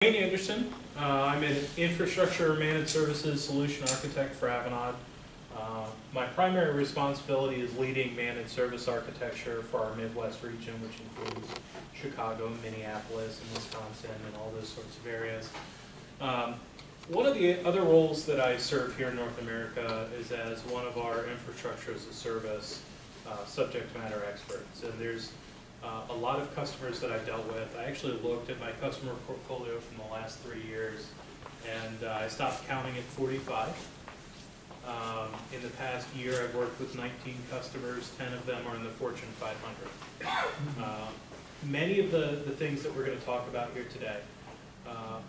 Wayne Anderson. I'm an infrastructure managed services solution architect for Avanade. My primary responsibility is leading managed service architecture for our Midwest region, which includes Chicago, Minneapolis, and Wisconsin, and all those sorts of areas. One of the other roles that I serve here in North America is as one of our infrastructure as a service subject matter experts. And there's a lot of customers that I've dealt with. I actually looked at my customer portfolio from the last 3 years, and I stopped counting at 45. In the past year, I've worked with 19 customers. 10 of them are in the Fortune 500. Many of the things that we're going to talk about here today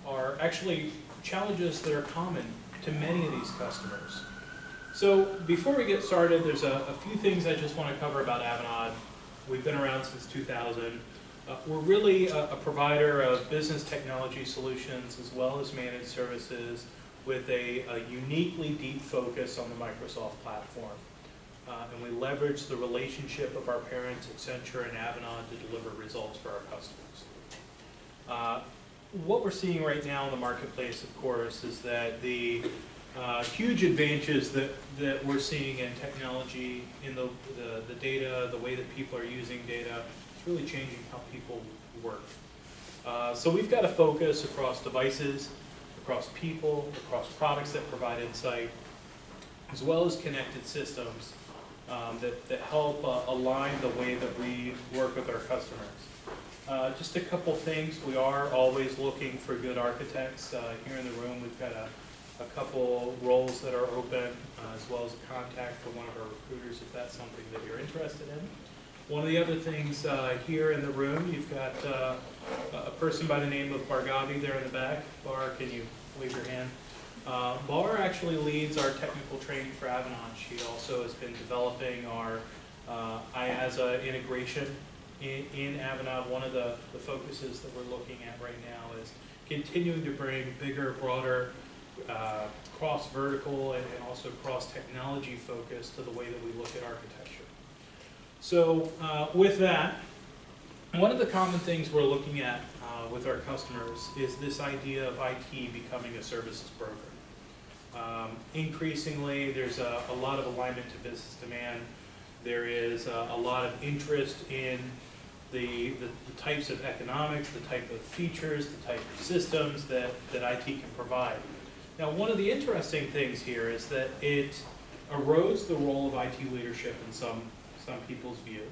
are actually challenges that are common to many of these customers. So before we get started, there's a few things I just want to cover about Avanade. We've been around since 2000. We're really a provider of business technology solutions as well as managed services with a uniquely deep focus on the Microsoft platform. And we leverage the relationship of our parents, Accenture and Avanade, to deliver results for our customers. What we're seeing right now in the marketplace, of course, is that the huge advantages that we're seeing in technology, in the data, the way that people are using data, it's really changing how people work. So we've got to focus across devices, across people, across products that provide insight, as well as connected systems that help align the way that we work with our customers. Just a couple things. We are always looking for good architects. Here in the room, we've got a couple roles that are open, as well as a contact for one of our recruiters if that's something that you're interested in. One of the other things here in the room, you've got a person by the name of Bargavi there in the back. Bar, can you wave your hand? Bar actually leads our technical training for Avanade. She also has been developing our Iasa integration in Avanade. One of the focuses that we're looking at right now is continuing to bring bigger, broader, cross-vertical and also cross-technology focus to the way that we look at architecture. So with that, one of the common things we're looking at with our customers is this idea of IT becoming a services broker. Increasingly, there's a lot of alignment to business demand. There is a lot of interest in the types of economics, the type of features, the type of systems that IT can provide. Now, one of the interesting things here is that it erodes the role of IT leadership in some people's view.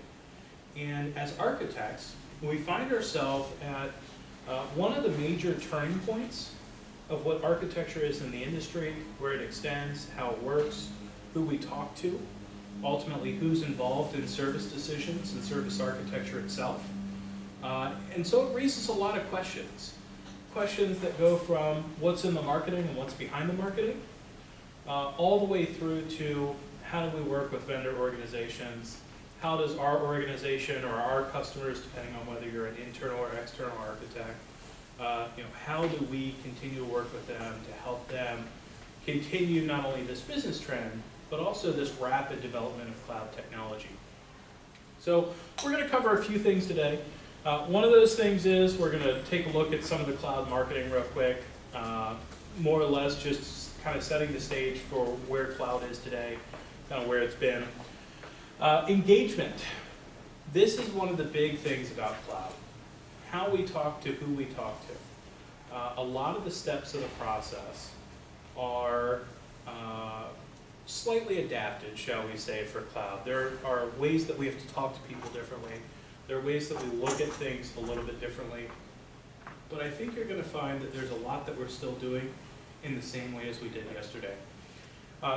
And as architects, we find ourselves at one of the major turning points of what architecture is in the industry, where it extends, how it works, who we talk to, ultimately who's involved in service decisions and service architecture itself. And so it raises a lot of questions. Questions that go from what's in the marketing and what's behind the marketing, all the way through to how do we work with vendor organizations, how does our organization or our customers, depending on whether you're an internal or external architect, how do we continue to work with them to help them continue not only this business trend, but also this rapid development of cloud technology. So we're going to cover a few things today. One of those things is we're going to take a look at some of the cloud marketing real quick, more or less just kind of setting the stage for where cloud is today, kind of where it's been. Engagement. This is one of the big things about cloud. How we talk to who we talk to. A lot of the steps of the process are slightly adapted, shall we say, for cloud. There are ways that we have to talk to people differently. There are ways that we look at things a little bit differently. But I think you're going to find that there's a lot that we're still doing in the same way as we did yesterday.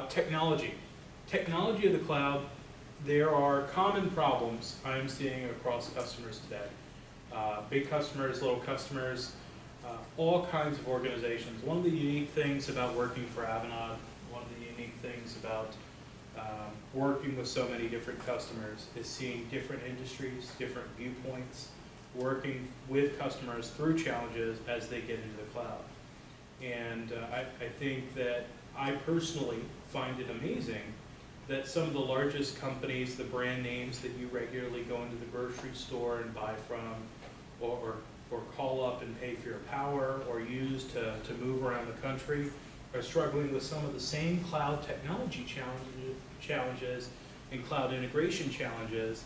Technology. Technology of the cloud. There are common problems I'm seeing across customers today. Big customers, little customers, all kinds of organizations. One of the unique things about working for Avanade, one of the unique things about working with so many different customers is seeing different industries, different viewpoints, working with customers through challenges as they get into the cloud. And I think that I personally find it amazing that some of the largest companies, the brand names that you regularly go into the grocery store and buy from, or call up and pay for your power or use to move around the country are struggling with some of the same cloud technology challenges and cloud integration challenges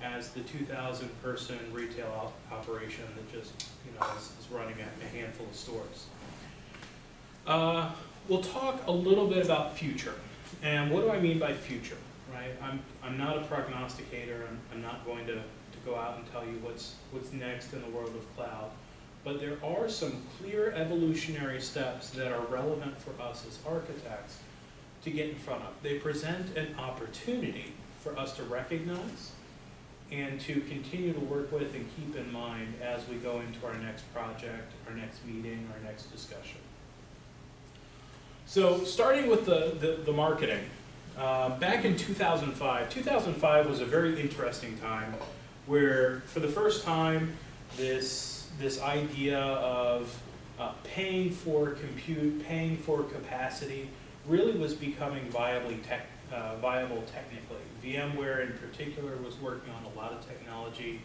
as the 2,000 person retail operation that just is running at a handful of stores. We'll talk a little bit about future. And what do I mean by future? Right? I'm not a prognosticator. I'm not going to go out and tell you what's next in the world of cloud. But there are some clear evolutionary steps that are relevant for us as architects to get in front of. They present an opportunity for us to recognize and to continue to work with and keep in mind as we go into our next project, our next meeting, our next discussion. So starting with the marketing, back in 2005 was a very interesting time where for the first time this idea of paying for compute, paying for capacity really was becoming viable technically. VMware in particular was working on a lot of technology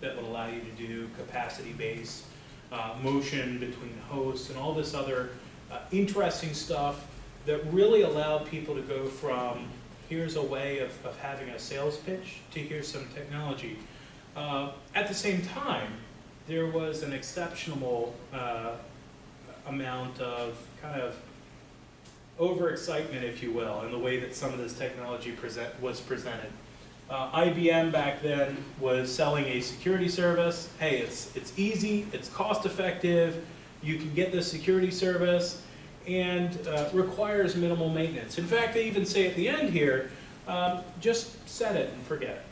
that would allow you to do capacity-based motion between hosts and all this other interesting stuff that really allowed people to go from here's a way of having a sales pitch to here's some technology. At the same time, there was an exceptional amount of kind of overexcitement, if you will, in the way that some of this technology was presented. IBM back then was selling a security service. Hey, it's easy, it's cost effective, you can get this security service, and requires minimal maintenance. In fact, they even say at the end here, just set it and forget it.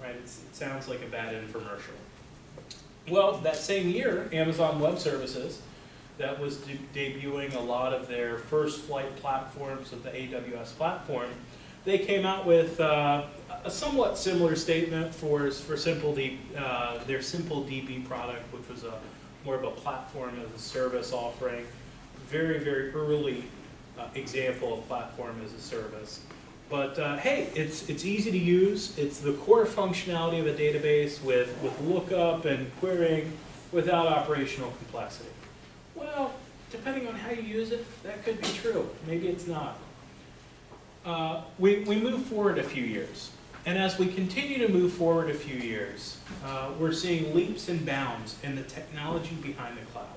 Right? It sounds like a bad infomercial. Well, that same year, Amazon Web Services, that was debuting a lot of their first flight platforms of the AWS platform, they came out with a somewhat similar statement for their SimpleDB product, which was more of a platform as a service offering. Very, very early example of platform as a service. But hey, it's easy to use. It's the core functionality of a database with lookup and querying without operational complexity. Well, depending on how you use it, that could be true. Maybe it's not. We move forward a few years. And as we continue to move forward a few years, we're seeing leaps and bounds in the technology behind the cloud.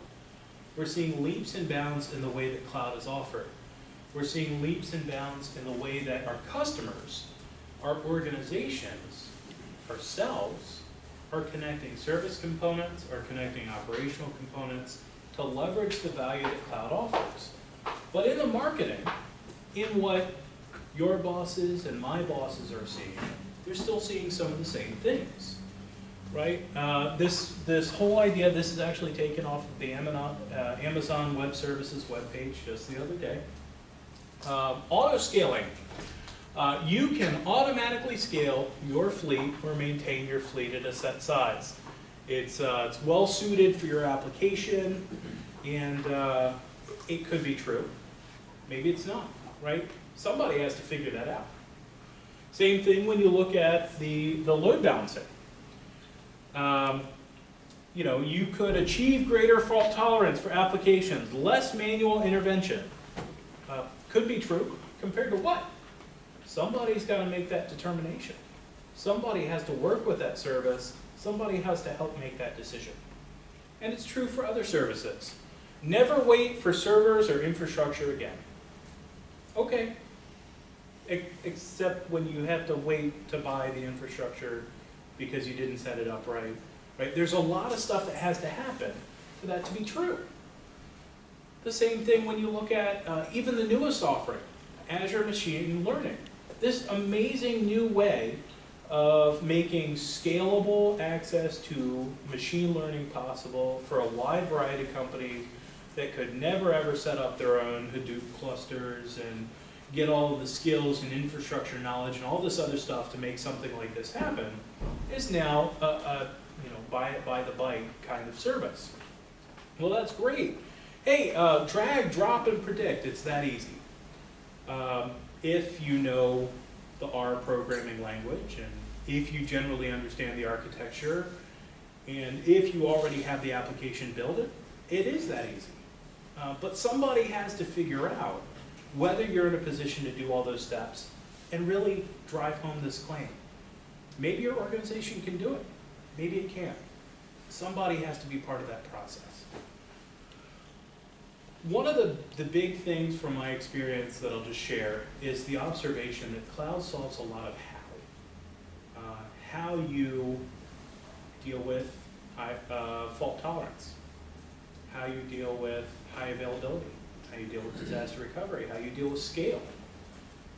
We're seeing leaps and bounds in the way that cloud is offered. We're seeing leaps and bounds in the way that our customers, our organizations, ourselves, are connecting service components, are connecting operational components to leverage the value that cloud offers. But in the marketing, in what your bosses and my bosses are seeing, they're still seeing some of the same things. Right? This whole idea, this is actually taken off of the Amazon Web Services webpage just the other day. Auto-scaling. You can automatically scale your fleet or maintain your fleet at a set size. It's well suited for your application, and it could be true. Maybe it's not, right? Somebody has to figure that out. Same thing when you look at the load balancing. You could achieve greater fault tolerance for applications, less manual intervention. Could be true. Compared to what? Somebody's got to make that determination. Somebody has to work with that service. Somebody has to help make that decision. And it's true for other services. Never wait for servers or infrastructure again. Okay. Except when you have to wait to buy the infrastructure because you didn't set it up right. Right? There's a lot of stuff that has to happen for that to be true. The same thing when you look at even the newest offering, Azure Machine Learning. This amazing new way of making scalable access to machine learning possible for a wide variety of companies that could never ever set up their own Hadoop clusters and get all of the skills and infrastructure knowledge and all this other stuff to make something like this happen, is now a buy it by the byte kind of service. Well, that's great. Hey, drag, drop, and predict. It's that easy. If you know the R programming language, and if you generally understand the architecture, And if you already have the application built, it is that easy. But somebody has to figure out whether you're in a position to do all those steps and really drive home this claim. Maybe your organization can do it. Maybe it can't. Somebody has to be part of that process. One of the big things from my experience that I'll just share is the observation that cloud solves a lot of how. How you deal with fault tolerance, how you deal with high availability, how you deal with disaster recovery, how you deal with scale,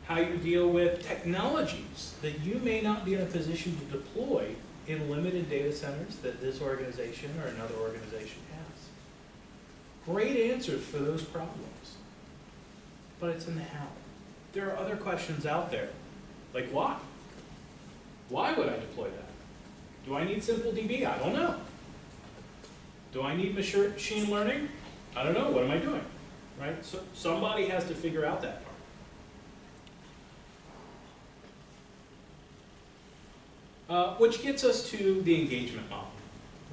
how you deal with technologies that you may not be in a position to deploy in limited data centers that this organization or another organization has. Great answers for those problems, but it's in the how. There are other questions out there, like why? Why would I deploy that? Do I need simple DB? I don't know. Do I need machine learning? I don't know. What am I doing? Right? So somebody has to figure out that part. Which gets us to the engagement model,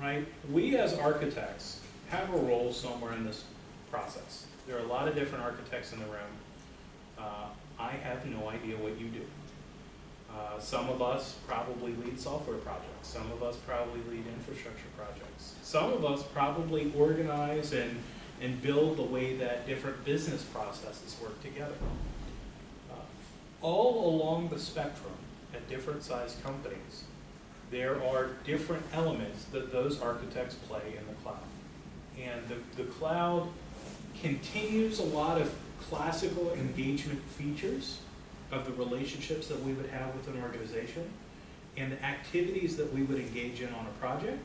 right? We as architects have a role somewhere in this process. There are a lot of different architects in the room. I have no idea what you do. Some of us probably lead software projects. Some of us probably lead infrastructure projects. Some of us probably organize and build the way that different business processes work together. All along the spectrum at different sized companies, there are different elements that those architects play in the cloud. And the cloud continues a lot of classical engagement features of the relationships that we would have with an organization and the activities that we would engage in on a project,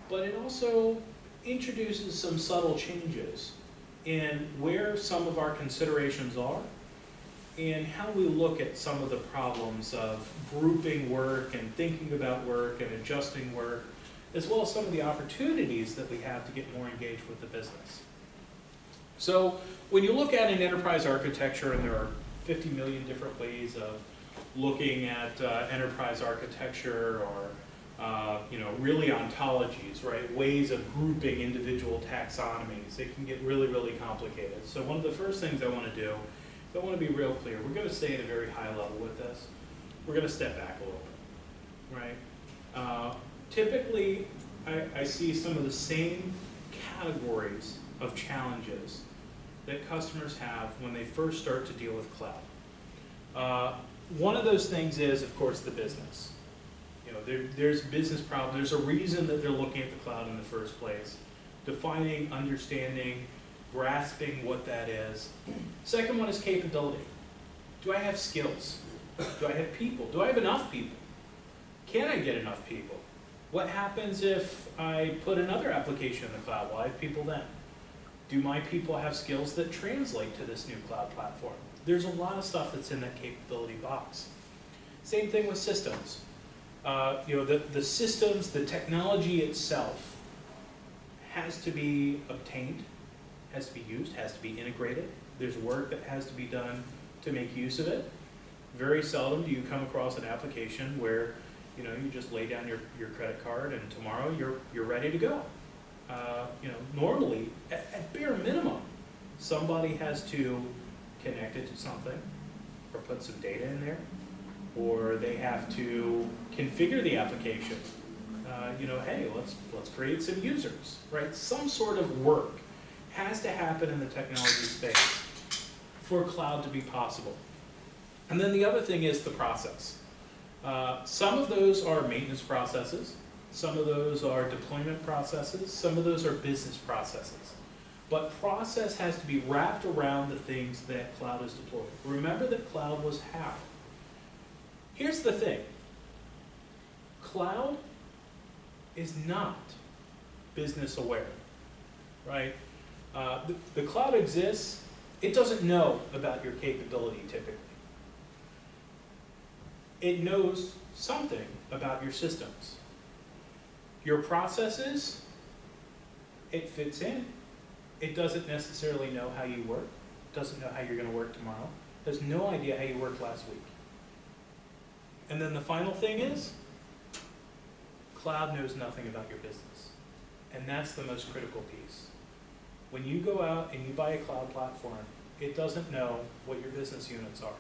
but it also introduces some subtle changes in where some of our considerations are and how we look at some of the problems of grouping work and thinking about work and adjusting work, as well as some of the opportunities that we have to get more engaged with the business. So when you look at an enterprise architecture, and there are 50 million different ways of looking at enterprise architecture, or really ontologies, right? Ways of grouping individual taxonomies. It can get really, really complicated. So one of the first things I want to do is I want to be real clear. We're going to stay at a very high level with this. We're going to step back a little bit, right? Typically, I see some of the same categories of challenges that customers have when they first start to deal with cloud. One of those things is, of course, the business. There's business problems. There's a reason that they're looking at the cloud in the first place. Defining, understanding, grasping what that is. Second one is capability. Do I have skills? Do I have people? Do I have enough people? Can I get enough people? What happens if I put another application in the cloud? Will I have people then? Do my people have skills that translate to this new cloud platform? There's a lot of stuff that's in that capability box. Same thing with systems. The systems, the technology itself has to be obtained, has to be used, has to be integrated. There's work that has to be done to make use of it. Very seldom do you come across an application where you just lay down your credit card and tomorrow you're ready to go. Normally, at bare minimum, somebody has to connect it to something or put some data in there, or they have to configure the application. Hey, let's create some users, right? Some sort of work has to happen in the technology space for cloud to be possible. And then the other thing is the process. Some of those are maintenance processes. Some of those are deployment processes. Some of those are business processes. But process has to be wrapped around the things that cloud is deployed. Remember that cloud was how. Here's the thing. Cloud is not business aware, right? The cloud exists. It doesn't know about your capability typically. It knows something about your systems. Your processes, it fits in. It doesn't necessarily know how you work. Doesn't know how you're going to work tomorrow. Has no idea how you worked last week. And then the final thing is, cloud knows nothing about your business. And that's the most critical piece. When you go out and you buy a cloud platform, it doesn't know what your business units are.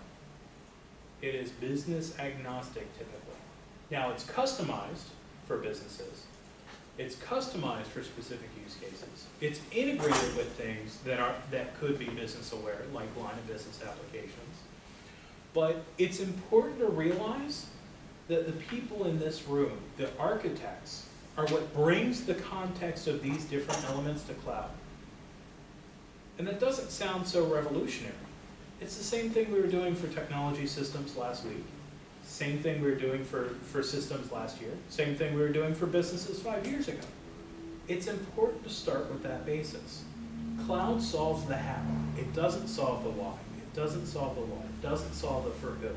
It is business agnostic typically. Now it's customized for businesses. It's customized for specific use cases. It's integrated with things that could be business aware, like line of business applications. But it's important to realize that the people in this room, the architects, are what brings the context of these different elements to cloud. And that doesn't sound so revolutionary. It's the same thing we were doing for technology systems last week. Same thing we were doing for systems last year. Same thing we were doing for businesses 5 years ago. It's important to start with that basis. Cloud solves the how. It doesn't solve the why. It doesn't solve the what. It doesn't solve the for who.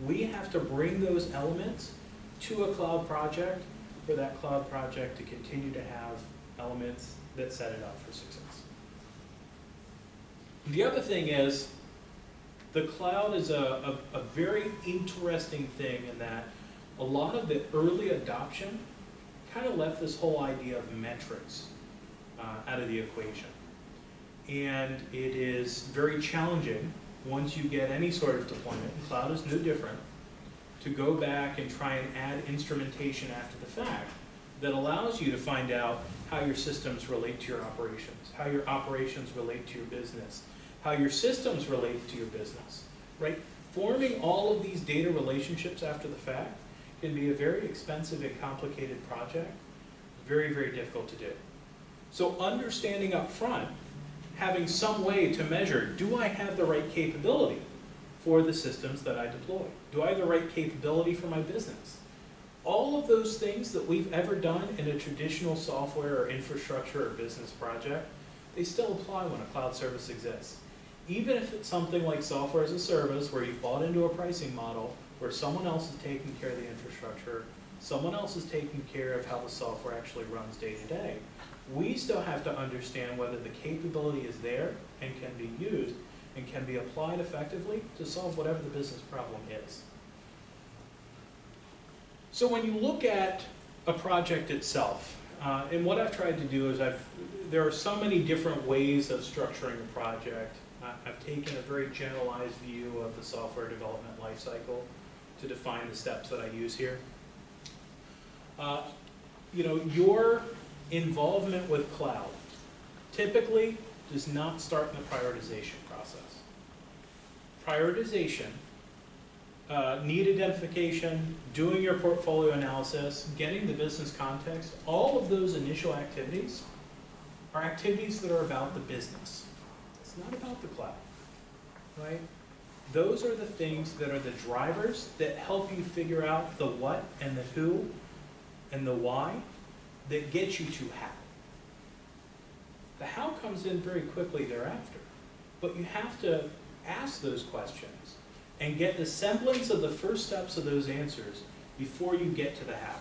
We have to bring those elements to a cloud project for that cloud project to continue to have elements that set it up for success. The other thing is, the cloud is a very interesting thing in that a lot of the early adoption kind of left this whole idea of metrics out of the equation. And it is very challenging once you get any sort of deployment, and cloud is no different, to go back and try and add instrumentation after the fact that allows you to find out how your systems relate to your operations, how your operations relate to your business, how your systems relate to your business, right? Forming all of these data relationships after the fact can be a very expensive and complicated project, very, very difficult to do. So understanding up front, having some way to measure, do I have the right capability for the systems that I deploy? Do I have the right capability for my business? All of those things that we've ever done in a traditional software or infrastructure or business project, they still apply when a cloud service exists. Even if it's something like software as a service where you've bought into a pricing model where someone else is taking care of the infrastructure, someone else is taking care of how the software actually runs day to day, we still have to understand whether the capability is there and can be used and can be applied effectively to solve whatever the business problem is. So when you look at a project itself, and what I've tried to do is there are so many different ways of structuring a project. I've taken a very generalized view of the software development lifecycle to define the steps that I use here. Your involvement with cloud typically does not start in the prioritization process. Prioritization, need identification, doing your portfolio analysis, getting the business context, all of those initial activities are activities that are about the business. It's not about the cloud, right? Those are the things that are the drivers that help you figure out the what and the who and the why that get you to how. The how comes in very quickly thereafter, but you have to ask those questions and get the semblance of the first steps of those answers before you get to the how,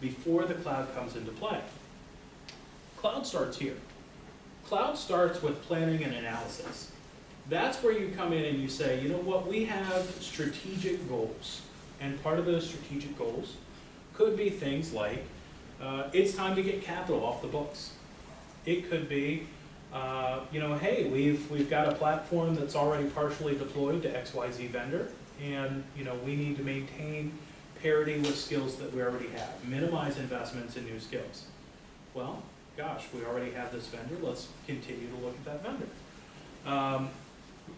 before the cloud comes into play. Cloud starts here. Cloud starts with planning and analysis. That's where you come in and you say, you know what, we have strategic goals. And part of those strategic goals could be things like, it's time to get capital off the books. It could be, hey, we've got a platform that's already partially deployed to XYZ vendor, and we need to maintain parity with skills that we already have, minimize investments in new skills. Well, gosh, we already have this vendor, let's continue to look at that vendor.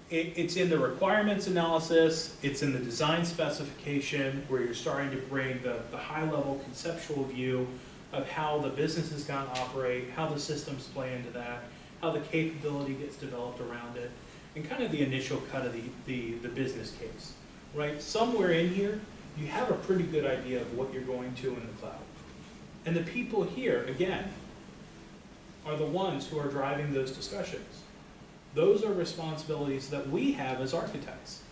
It's in the requirements analysis, it's in the design specification, where you're starting to bring the high-level conceptual view of how the business is going to operate, how the systems play into that, how the capability gets developed around it, and kind of the initial cut of the business case, right? Somewhere in here, you have a pretty good idea of what you're going to in the cloud. And the people here, again, are the ones who are driving those discussions. Those are responsibilities that we have as architects.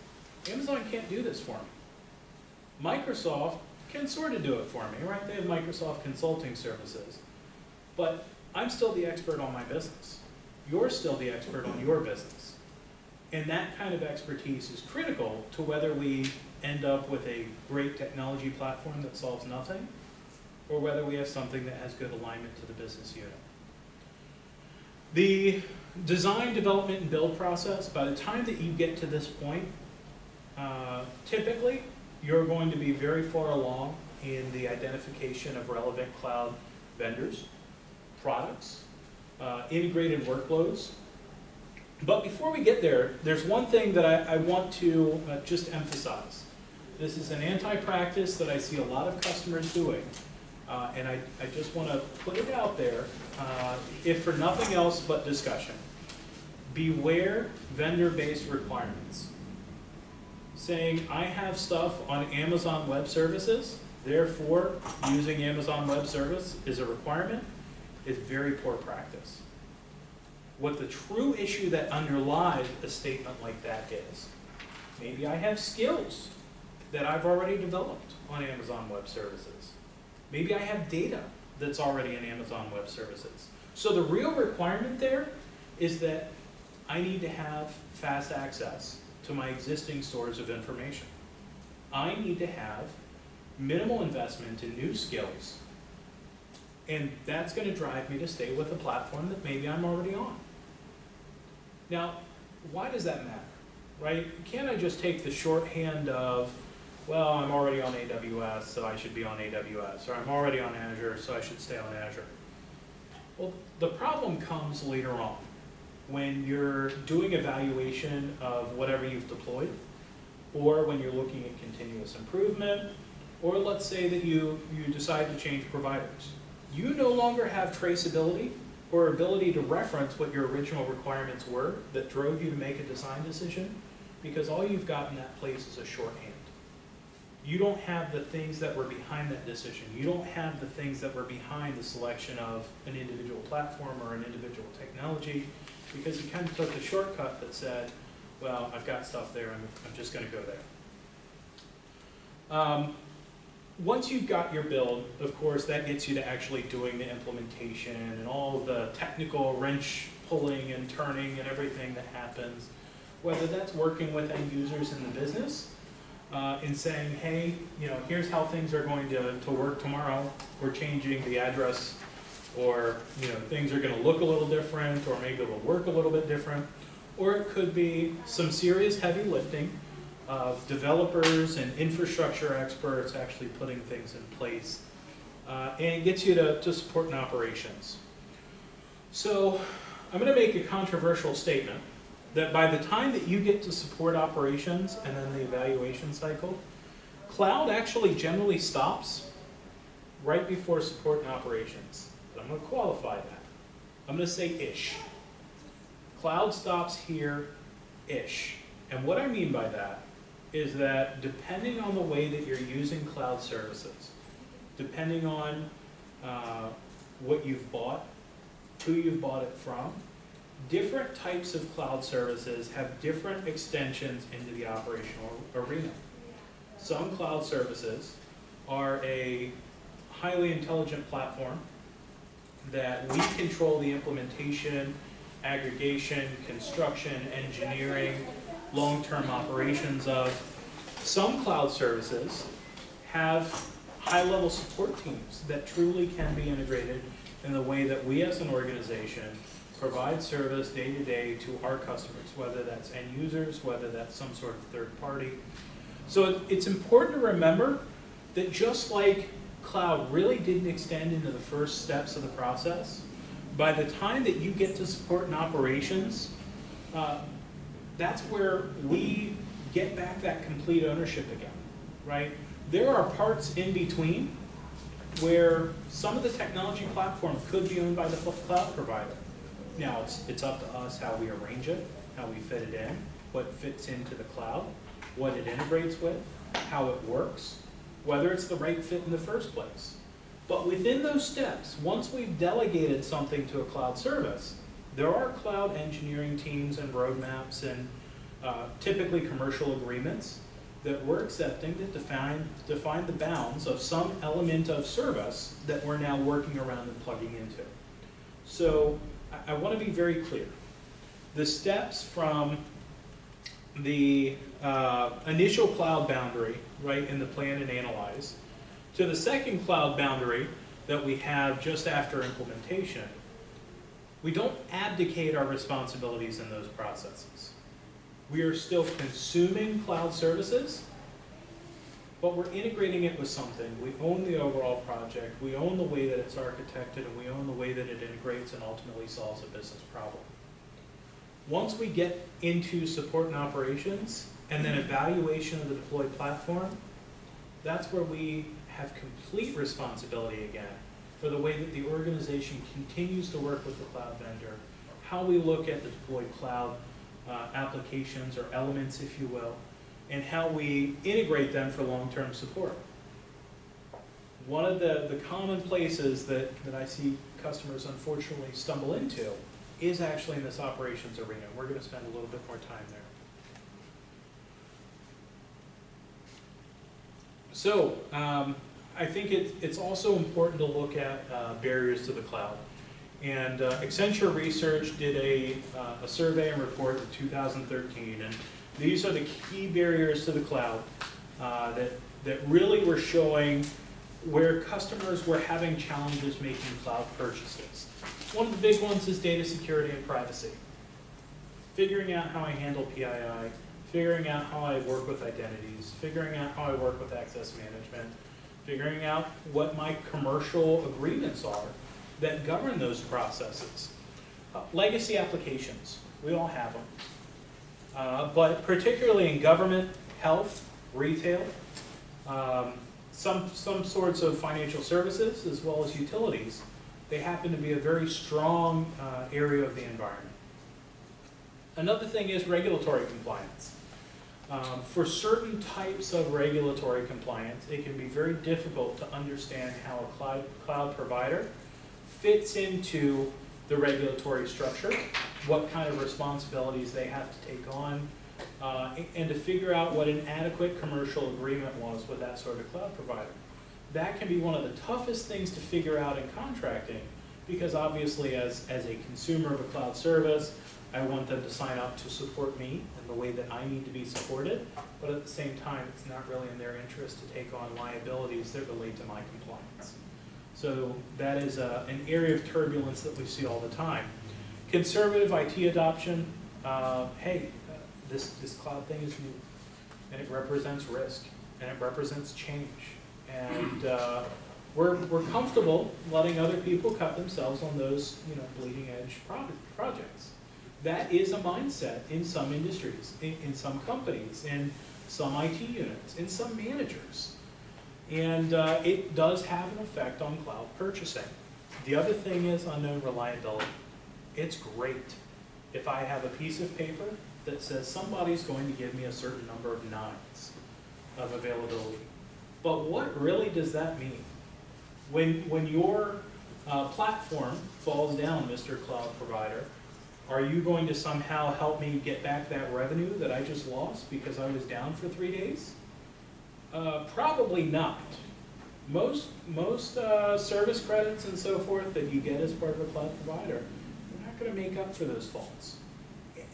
Amazon can't do this for me. Microsoft can sort of do it for me, right? They have Microsoft consulting services. But I'm still the expert on my business. You're still the expert on your business. And that kind of expertise is critical to whether we end up with a great technology platform that solves nothing, or whether we have something that has good alignment to the business unit. The design, development, and build process, by the time that you get to this point, typically you're going to be very far along in the identification of relevant cloud vendors, products, integrated workloads. But before we get there, there's one thing that I want to just emphasize. This is an anti-practice that I see a lot of customers doing, and I just want to put it out there, if for nothing else but discussion. Beware vendor-based requirements. Saying, I have stuff on Amazon Web Services, therefore using Amazon Web Service is a requirement, is very poor practice. What the true issue that underlies a statement like that is, maybe I have skills that I've already developed on Amazon Web Services. Maybe I have data that's already in Amazon Web Services. So the real requirement there is that I need to have fast access to my existing stores of information. I need to have minimal investment in new skills, and that's going to drive me to stay with a platform that maybe I'm already on. Now, why does that matter, right? Can't I just take the shorthand of, well, I'm already on AWS, so I should be on AWS, or I'm already on Azure, so I should stay on Azure? Well, the problem comes later on when you're doing evaluation of whatever you've deployed, or when you're looking at continuous improvement, or let's say that you decide to change providers. You no longer have traceability or ability to reference what your original requirements were that drove you to make a design decision, because all you've got in that place is a shorthand. You don't have the things that were behind that decision. You don't have the things that were behind the selection of an individual platform or an individual technology, because you kind of took the shortcut that said, well, I've got stuff there, I'm just going to go there. Once you've got your build, of course, that gets you to actually doing the implementation and all of the technical wrench pulling and turning and everything that happens, whether that's working with end users in the business and saying, hey, here's how things are going to work tomorrow. We're changing the address, or things are going to look a little different, or maybe it'll work a little bit different. Or it could be some serious heavy lifting of developers and infrastructure experts actually putting things in place, and it gets you to support and operations. So I'm going to make a controversial statement that by the time that you get to support operations and then the evaluation cycle, cloud actually generally stops right before support and operations. But I'm going to qualify that. I'm going to say ish. Cloud stops here-ish. And what I mean by that is that depending on the way that you're using cloud services, depending on what you've bought, who you've bought it from, different types of cloud services have different extensions into the operational arena. Some cloud services are a highly intelligent platform that we control the implementation, aggregation, construction, engineering, long-term operations of. Some cloud services have high-level support teams that truly can be integrated in the way that we as an organization provide service day-to-day to our customers, whether that's end users, whether that's some sort of third party. So it's important to remember that just like cloud really didn't extend into the first steps of the process, by the time that you get to support and operations, that's where we get back that complete ownership again, right? There are parts in between where some of the technology platform could be owned by the cloud provider. Now, it's up to us how we arrange it, how we fit it in, what fits into the cloud, what it integrates with, how it works, whether it's the right fit in the first place. But within those steps, once we've delegated something to a cloud service, there are cloud engineering teams and roadmaps and typically commercial agreements that we're accepting that define the bounds of some element of service that we're now working around and plugging into. So I want to be very clear. The steps from the initial cloud boundary, right, in the plan and analyze, To the second cloud boundary that we have just after implementation, we don't abdicate our responsibilities in those processes. We are still consuming cloud services, but we're integrating it with something. We own the overall project, we own the way that it's architected, and we own the way that it integrates and ultimately solves a business problem. Once we get into support and operations, and then evaluation of the deployed platform, that's where we have complete responsibility again for the way that the organization continues to work with the cloud vendor, how we look at the deployed cloud applications or elements, if you will, and how we integrate them for long-term support. One of the common places that I see customers unfortunately stumble into is actually in this operations arena. We're going to spend a little bit more time there. So, I think it's also important to look at barriers to the cloud. And Accenture Research did a survey and report in 2013, and these are the key barriers to the cloud that really were showing where customers were having challenges making cloud purchases. One of the big ones is data security and privacy. Figuring out how I handle PII, figuring out how I work with identities, figuring out how I work with access management, figuring out what my commercial agreements are that govern those processes. Legacy applications, we all have them. But particularly in government, health, retail, some sorts of financial services, as well as utilities, they happen to be a very strong area of the environment. Another thing is regulatory compliance. For certain types of regulatory compliance, it can be very difficult to understand how a cloud provider fits into the regulatory structure, what kind of responsibilities they have to take on, and to figure out what an adequate commercial agreement was with that sort of cloud provider. That can be one of the toughest things to figure out in contracting, because obviously as a consumer of a cloud service, I want them to sign up to support me in the way that I need to be supported, but at the same time, it's not really in their interest to take on liabilities that relate to my compliance. So that is an area of turbulence that we see all the time. Conservative IT adoption, this cloud thing is new, and it represents risk, and it represents change. And we're comfortable letting other people cut themselves on those bleeding edge projects. That is a mindset in some industries, in some companies, in some IT units, in some managers. And it does have an effect on cloud purchasing. The other thing is unknown reliability. It's great if I have a piece of paper that says somebody's going to give me a certain number of nines of availability. But what really does that mean? When your platform falls down, Mr. Cloud Provider, are you going to somehow help me get back that revenue that I just lost because I was down for 3 days? Probably not. Most service credits and so forth that you get as part of a cloud provider, you're not going to make up for those faults.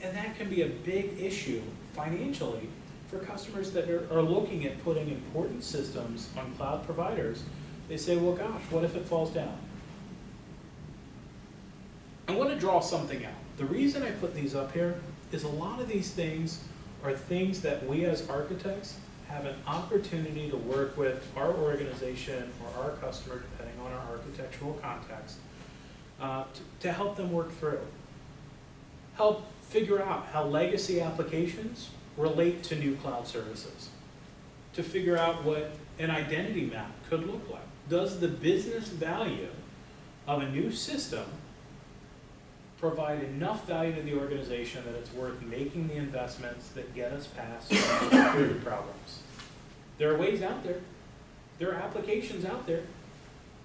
And that can be a big issue financially for customers that are looking at putting important systems on cloud providers. They say, well, gosh, what if it falls down? I want to draw something out. The reason I put these up here is a lot of these things are things that we as architects have an opportunity to work with our organization or our customer, depending on our architectural context, to help them work through. Help figure out how legacy applications relate to new cloud services. To figure out what an identity map could look like. Does the business value of a new system provide enough value to the organization that it's worth making the investments that get us past security problems? There are ways out there. There are applications out there.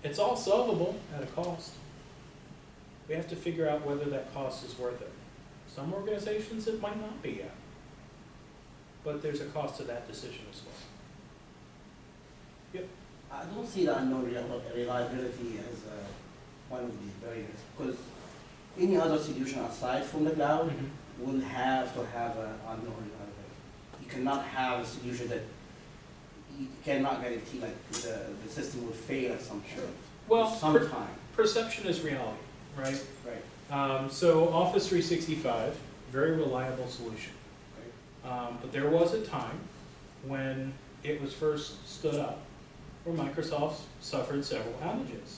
It's all solvable at a cost. We have to figure out whether that cost is worth it. Some organizations it might not be yet. But there's a cost to that decision as well. Yep. I don't see the unknown reliability as one of these barriers, because any other solution aside from the cloud will have to have an unknown reliability. You cannot have a solution that you cannot guarantee like the system will fail at some point. Well, sometime. Perception is reality, right? Right. So Office 365, very reliable solution. Right. But there was a time when it was first stood up where Microsoft suffered several outages.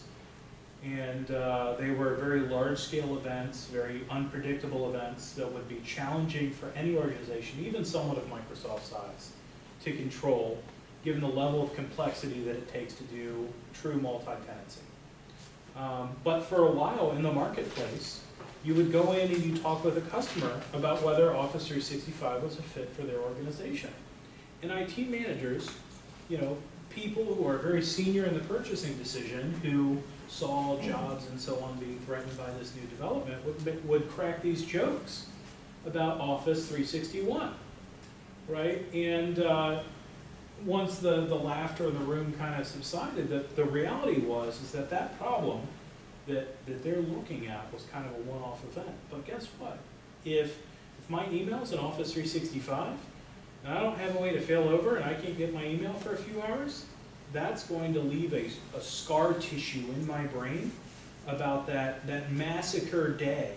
And they were very large-scale events, very unpredictable events that would be challenging for any organization, even someone of Microsoft's size, to control, given the level of complexity that it takes to do true multi-tenancy. But for a while in the marketplace, you would go in and you talk with a customer about whether Office 365 was a fit for their organization. And IT managers, you know, people who are very senior in the purchasing decision, who saw jobs and so on being threatened by this new development, would crack these jokes about Office 361, right? And once the laughter in the room kind of subsided, the reality was that that problem that they're looking at was kind of a one-off event. But guess what? If my email's in Office 365, and I don't have a way to fail over and I can't get my email for a few hours, that's going to leave a scar tissue in my brain about that massacre day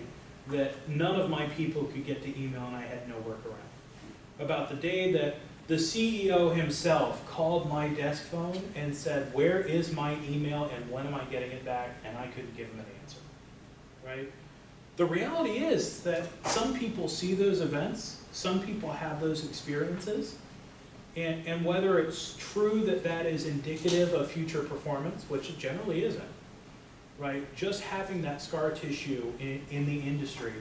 that none of my people could get to email and I had no workaround. About the day that the CEO himself called my desk phone and said, where is my email and when am I getting it back? And I couldn't give him an answer, right? The reality is that some people see those events, some people have those experiences, and whether it's true that that is indicative of future performance, which it generally isn't, right? Just having that scar tissue in the industry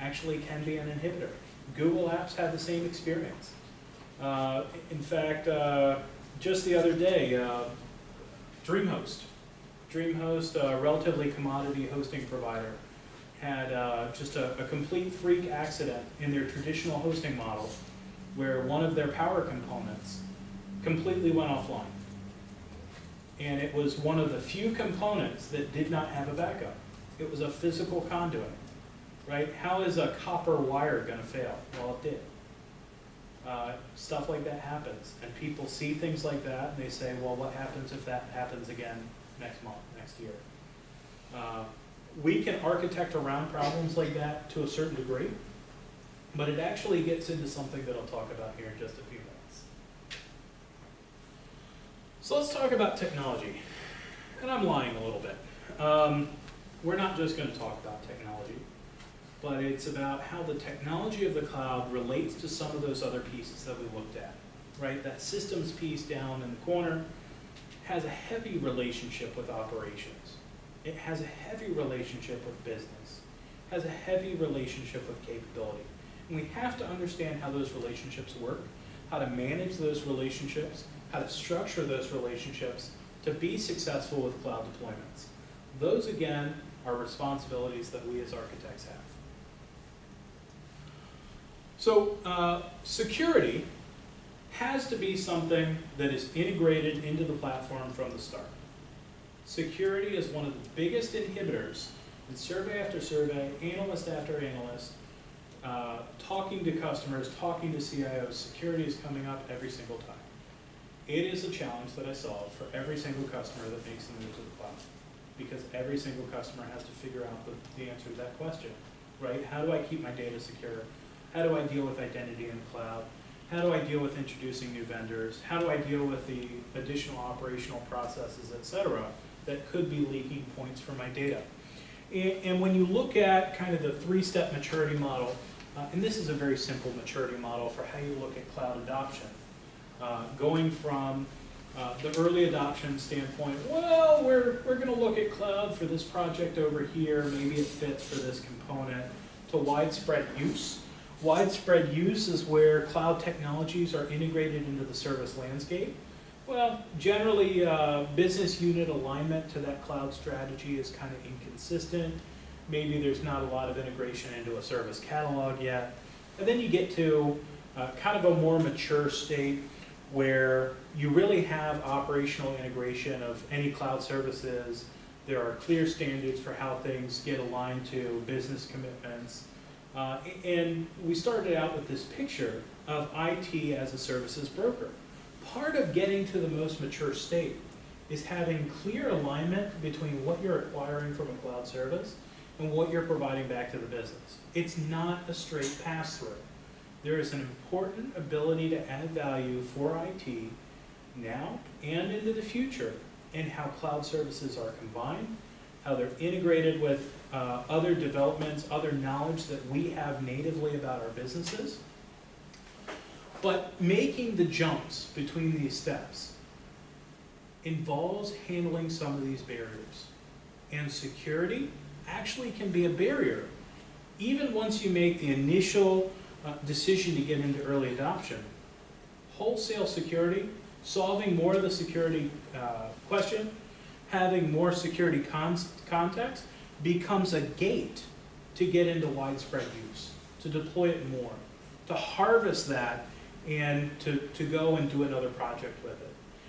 actually can be an inhibitor. Google Apps had the same experience. In fact, just the other day, DreamHost, a relatively commodity hosting provider, had just a complete freak accident in their traditional hosting model where one of their power components completely went offline. And it was one of the few components that did not have a backup. It was a physical conduit, right? How is a copper wire going to fail? Well, it did. Stuff like that happens. And people see things like that and they say, well, what happens if that happens again next month, next year? We can architect around problems like that to a certain degree, but it actually gets into something that I'll talk about here in just a few minutes. So let's talk about technology. And I'm lying a little bit. We're not just going to talk about technology, but it's about how the technology of the cloud relates to some of those other pieces that we looked at, right? That systems piece down in the corner has a heavy relationship with operations. It has a heavy relationship with business, has a heavy relationship with capability. And we have to understand how those relationships work, how to manage those relationships, how to structure those relationships to be successful with cloud deployments. Those, again, are responsibilities that we as architects have. So security has to be something that is integrated into the platform from the start. Security is one of the biggest inhibitors in survey after survey, analyst after analyst, talking to customers, talking to CIOs. Security is coming up every single time. It is a challenge that I solve for every single customer that makes the move to the cloud, because every single customer has to figure out the answer to that question, right? How do I keep my data secure? How do I deal with identity in the cloud? How do I deal with introducing new vendors? How do I deal with the additional operational processes, et cetera, that could be leaking points for my data? And when you look at kind of the three-step maturity model, and this is a very simple maturity model for how you look at cloud adoption, going from the early adoption standpoint, well, we're going to look at cloud for this project over here, maybe it fits for this component, to widespread use. Widespread use is where cloud technologies are integrated into the service landscape. Well, generally, business unit alignment to that cloud strategy is kind of inconsistent. Maybe there's not a lot of integration into a service catalog yet. And then you get to kind of a more mature state where you really have operational integration of any cloud services. There are clear standards for how things get aligned to business commitments. And we started out with this picture of IT as a services broker. part of getting to the most mature state is having clear alignment between what you're acquiring from a cloud service and what you're providing back to the business. It's not a straight pass-through. There is an important ability to add value for IT now and into the future in how cloud services are combined, how they're integrated with other developments, other knowledge that we have natively about our businesses. But making the jumps between these steps involves handling some of these barriers. And security actually can be a barrier. Even once you make the initial decision to get into early adoption, wholesale security, solving more of the security question, having more security context becomes a gate to get into widespread use, to deploy it more, to harvest that and to go and do another project with it.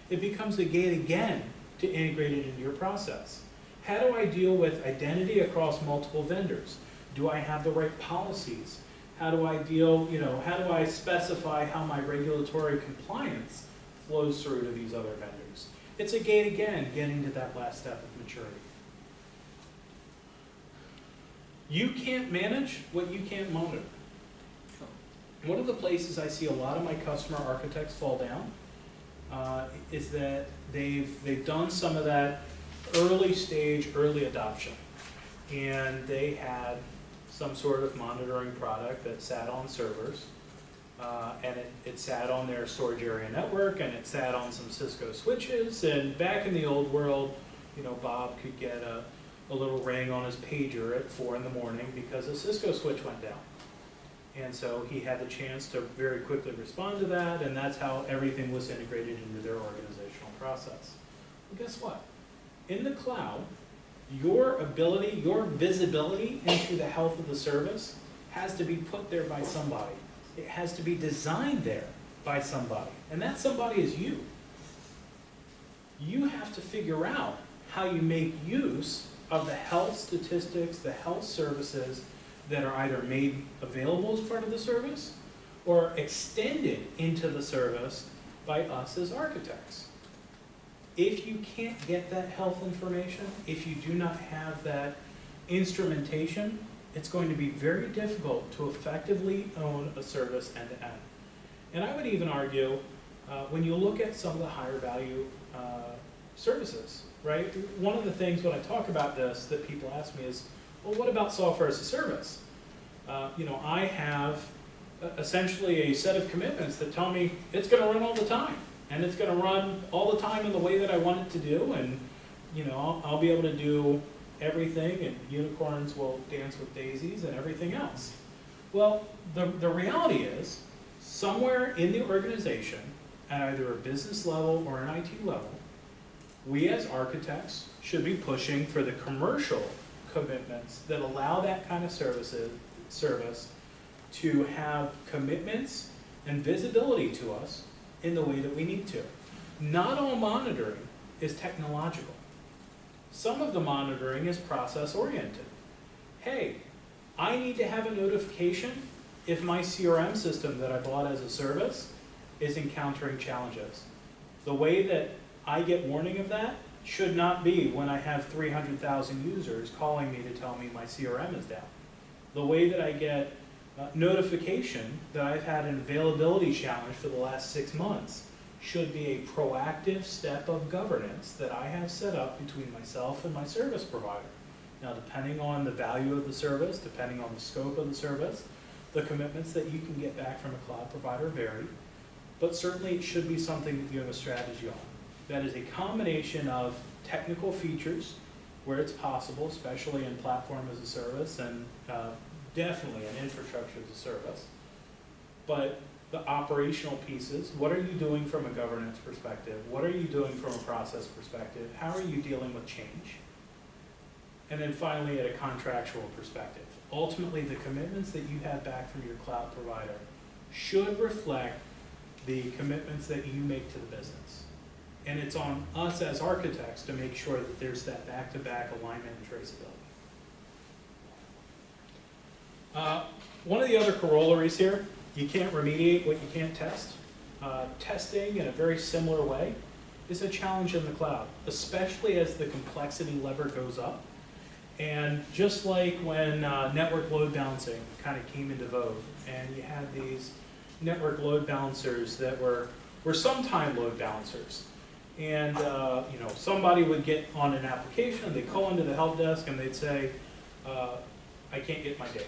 It becomes a gate again to integrate it into your process. How do I deal with identity across multiple vendors? Do I have the right policies? How do I deal, how do I specify how my regulatory compliance flows through to these other vendors? It's a gate again, getting to that last step of maturity. You can't manage what you can't monitor. One of the places I see a lot of my customer architects fall down is that they've done some of that early stage, early adoption. And they had some sort of monitoring product that sat on servers. And it sat on their storage area network, and it sat on some Cisco switches. And back in the old world, Bob could get a little ring on his pager at 4 in the morning because a Cisco switch went down. And so he had the chance to very quickly respond to that, and that's how everything was integrated into their organizational process. Well, guess what? In the cloud, your ability, your visibility into the health of the service has to be put there by somebody. It has to be designed there by somebody, and that somebody is you. You have to figure out how you make use of the health statistics, the health services that are either made available as part of the service or extended into the service by us as architects. If you can't get that health information, if you do not have that instrumentation, it's going to be very difficult to effectively own a service end to end. And I would even argue, when you look at some of the higher value services, right? One of the things when I talk about this that people ask me is, well, what about software as a service? I have essentially a set of commitments that tell me it's going to run all the time, and it's going to run all the time in the way that I want it to do, and I'll be able to do everything, and unicorns will dance with daisies and everything else. Well, the reality is, somewhere in the organization, at either a business level or an IT level, we as architects should be pushing for the commercial commitments that allow that kind of service to have commitments and visibility to us in the way that we need to. Not all monitoring is technological. Some of the monitoring is process-oriented. Hey, I need to have a notification if my CRM system that I bought as a service is encountering challenges. The way that I get warning of that should not be when I have 300,000 users calling me to tell me my CRM is down. The way that I get notification that I've had an availability challenge for the last 6 months should be a proactive step of governance that I have set up between myself and my service provider. Now, depending on the value of the service, depending on the scope of the service, the commitments that you can get back from a cloud provider vary, but certainly it should be something that you have a strategy on. That is a combination of technical features where it's possible, especially in platform as a service and definitely in infrastructure as a service. But the operational pieces, what are you doing from a governance perspective? What are you doing from a process perspective? How are you dealing with change? And then finally, at a contractual perspective. Ultimately, the commitments that you have back from your cloud provider should reflect the commitments that you make to the business. And it's on us as architects to make sure that there's that back-to-back alignment and traceability. One of the other corollaries here, you can't remediate what you can't test. testing in a very similar way is a challenge in the cloud, especially as the complexity lever goes up. And just like when network load balancing kind of came into vogue, and you had these network load balancers that were sometime load balancers. And you know, somebody would get on an application, they'd call into the help desk and they'd say, I can't get my data.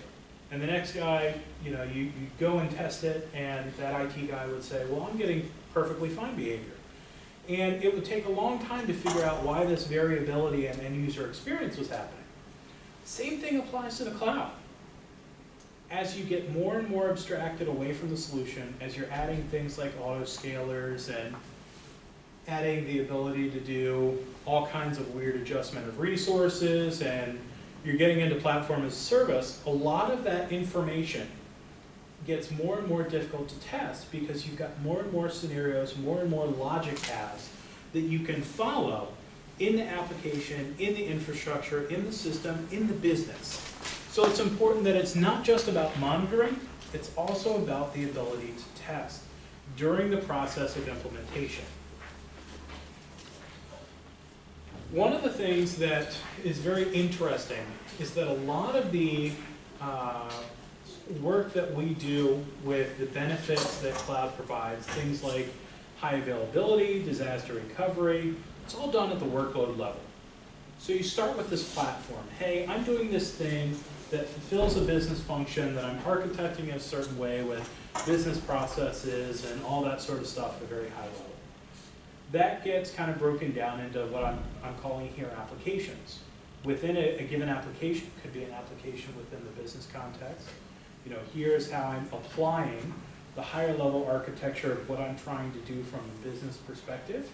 And the next guy, you know, you go and test it, and that IT guy would say, well, I'm getting perfectly fine behavior. And it would take a long time to figure out why this variability and end user experience was happening. Same thing applies to the cloud. As you get more and more abstracted away from the solution, as you're adding things like autoscalers and adding the ability to do all kinds of weird adjustment of resources, and you're getting into platform as a service, a lot of that information gets more and more difficult to test because you've got more and more scenarios, more and more logic paths that you can follow in the application, in the infrastructure, in the system, in the business. So it's important that it's not just about monitoring, it's also about the ability to test during the process of implementation. One of the things that is very interesting is that a lot of the work that we do with the benefits that cloud provides, things like high availability, disaster recovery, it's all done at the workload level. So you start with this platform. Hey, I'm doing this thing that fulfills a business function that I'm architecting in a certain way with business processes and all that sort of stuff at a very high level. That gets kind of broken down into what I'm calling here applications. Within a given application, it could be an application within the business context. You know, here's how I'm applying the higher level architecture of what I'm trying to do from a business perspective.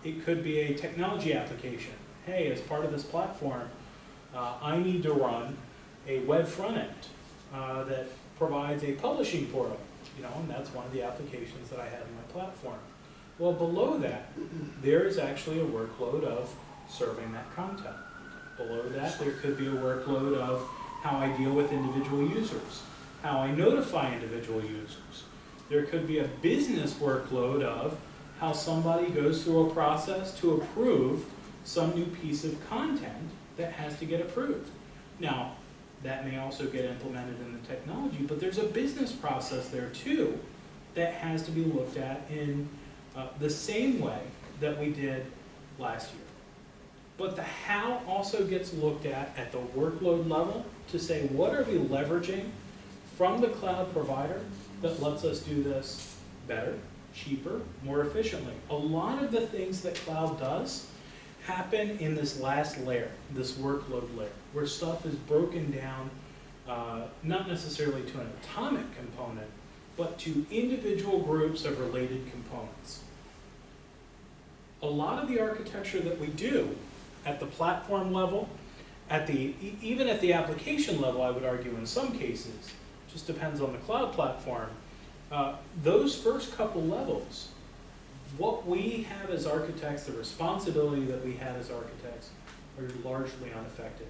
It could be a technology application. Hey, as part of this platform, I need to run a web front end that provides a publishing portal, you know, and that's one of the applications that I have in my platform. Well, below that, there is actually a workload of serving that content. Below that, there could be a workload of how I deal with individual users, how I notify individual users. There could be a business workload of how somebody goes through a process to approve some new piece of content that has to get approved. Now, that may also get implemented in the technology, but there's a business process there too that has to be looked at in the same way that we did last year. But the how also gets looked at the workload level to say, what are we leveraging from the cloud provider that lets us do this better, cheaper, more efficiently? A lot of the things that cloud does happen in this last layer, this workload layer, where stuff is broken down, not necessarily to an atomic component, but to individual groups of related components. A lot of the architecture that we do at the platform level, even at the application level, I would argue in some cases, just depends on the cloud platform, those first couple levels, what we have as architects, the responsibility that we had as architects, are largely unaffected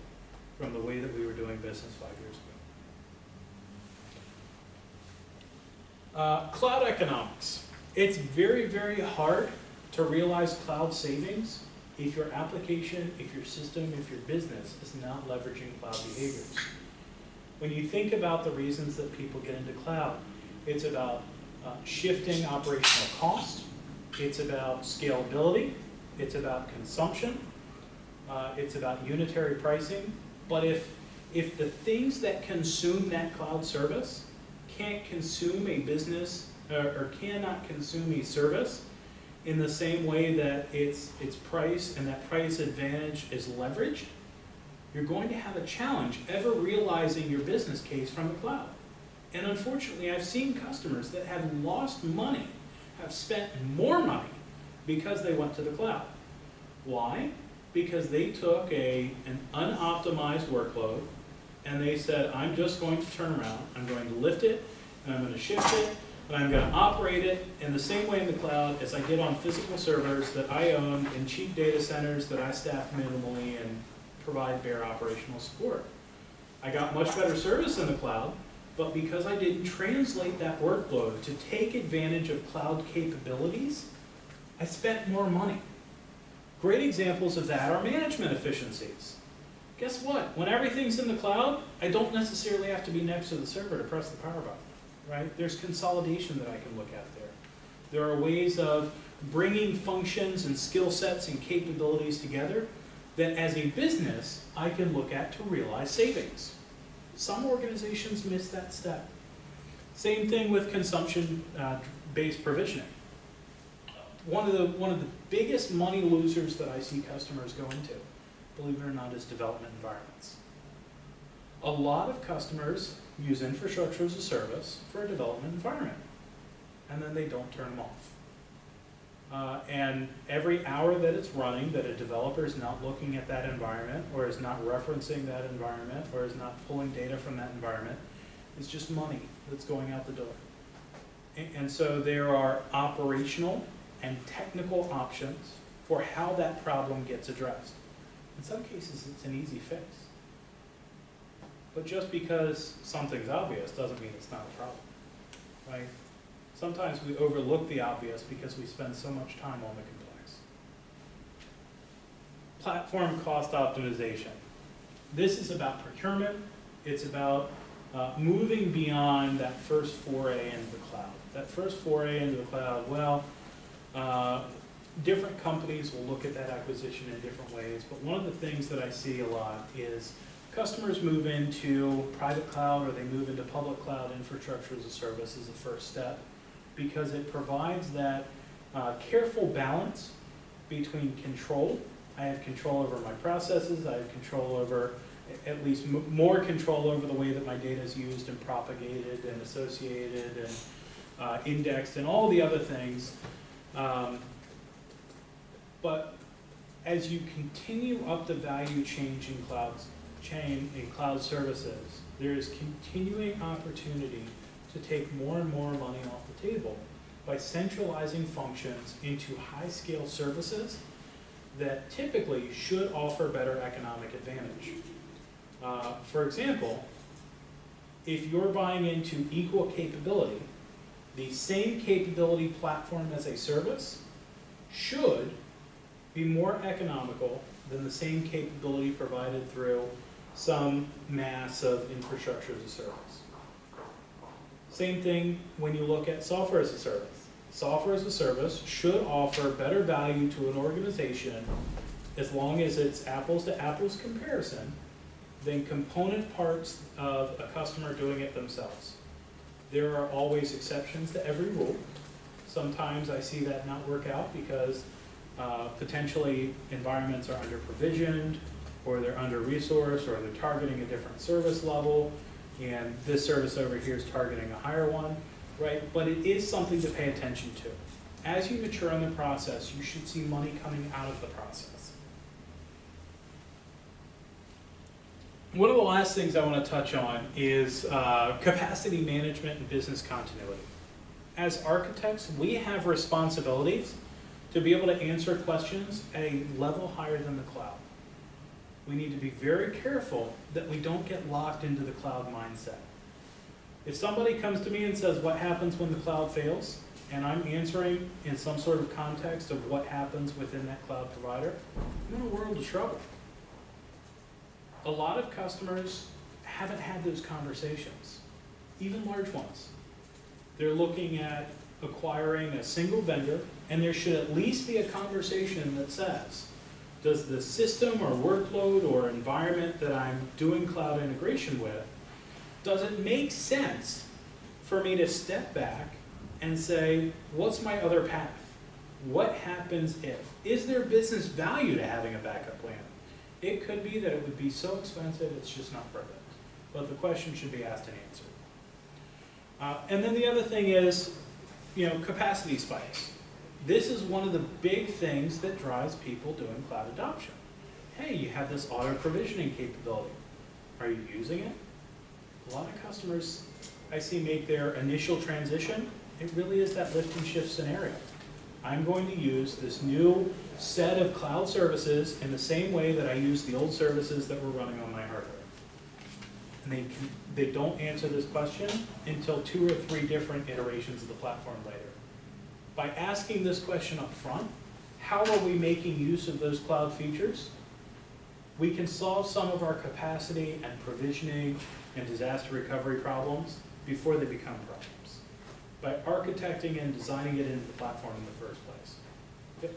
from the way that we were doing business 5 years ago. Cloud economics. It's very, very hard to realize cloud savings if your application, if your system, if your business is not leveraging cloud behaviors. When you think about the reasons that people get into cloud, it's about shifting operational cost, it's about scalability, it's about consumption, it's about unitary pricing. But if the things that consume that cloud service can't consume a business or cannot consume a service in the same way that its price and that price advantage is leveraged, you're going to have a challenge ever realizing your business case from the cloud. And unfortunately, I've seen customers that have lost money, have spent more money because they went to the cloud. Why? Because they took an unoptimized workload and they said, I'm just going to turn around, I'm going to lift it, and I'm going to shift it, and I'm going to operate it in the same way in the cloud as I did on physical servers that I own in cheap data centers that I staff minimally and provide bare operational support. I got much better service in the cloud, but because I didn't translate that workload to take advantage of cloud capabilities, I spent more money. Great examples of that are management efficiencies. Guess what? When everything's in the cloud, I don't necessarily have to be next to the server to press the power button, right? There's consolidation that I can look at there. There are ways of bringing functions and skill sets and capabilities together that as a business, I can look at to realize savings. Some organizations miss that step. Same thing with consumption-based provisioning. One of the biggest money losers that I see customers go into, believe it or not, is development environments. A lot of customers use infrastructure as a service for a development environment, and then they don't turn them off. And every hour that it's running, that a developer is not looking at that environment, or is not referencing that environment, or is not pulling data from that environment, is just money that's going out the door. And so there are operational and technical options for how that problem gets addressed. In some cases, it's an easy fix. But just because something's obvious doesn't mean it's not a problem, right? Sometimes we overlook the obvious because we spend so much time on the complex. Platform cost optimization. This is about procurement. It's about moving beyond that first foray into the cloud. That first foray into the cloud, well, different companies will look at that acquisition in different ways, but one of the things that I see a lot is customers move into private cloud or they move into public cloud infrastructure as a service as the first step, because it provides that careful balance between control. I have control over my processes, I have control over, at least more control over the way that my data is used and propagated and associated and indexed and all the other things. But as you continue up the value chain in cloud services, there is continuing opportunity to take more and more money off the table by centralizing functions into high-scale services that typically should offer better economic advantage. For example, if you're buying into equal capability, the same capability platform as a service should be more economical than the same capability provided through some mass of infrastructure as a service. Same thing when you look at software as a service. Software as a service should offer better value to an organization as long as it's apples to apples comparison than component parts of a customer doing it themselves. There are always exceptions to every rule. Sometimes I see that not work out because potentially environments are under-provisioned, or they're under-resourced, or they're targeting a different service level, and this service over here is targeting a higher one, right? But it is something to pay attention to. As you mature in the process, you should see money coming out of the process. One of the last things I want to touch on is capacity management and business continuity. As architects, we have responsibilities to be able to answer questions at a level higher than the cloud. We need to be very careful that we don't get locked into the cloud mindset. If somebody comes to me and says, what happens when the cloud fails? And I'm answering in some sort of context of what happens within that cloud provider, I'm in a world of trouble. A lot of customers haven't had those conversations, even large ones. They're looking at acquiring a single vendor, and there should at least be a conversation that says, does the system or workload or environment that I'm doing cloud integration with, does it make sense for me to step back and say, what's my other path? What happens if? Is there business value to having a backup plan? It could be that it would be so expensive it's just not worth it. But the question should be asked and answered. And then the other thing is, capacity spikes. This is one of the big things that drives people doing cloud adoption. Hey, you have this auto provisioning capability. Are you using it? A lot of customers I see make their initial transition. It really is that lift and shift scenario. I'm going to use this new set of cloud services in the same way that I use the old services that were running on my hardware. And they don't answer this question until 2 or 3 different iterations of the platform later. By asking this question up front, how are we making use of those cloud features? We can solve some of our capacity and provisioning and disaster recovery problems before they become problems, by architecting and designing it into the platform in the first place. Okay.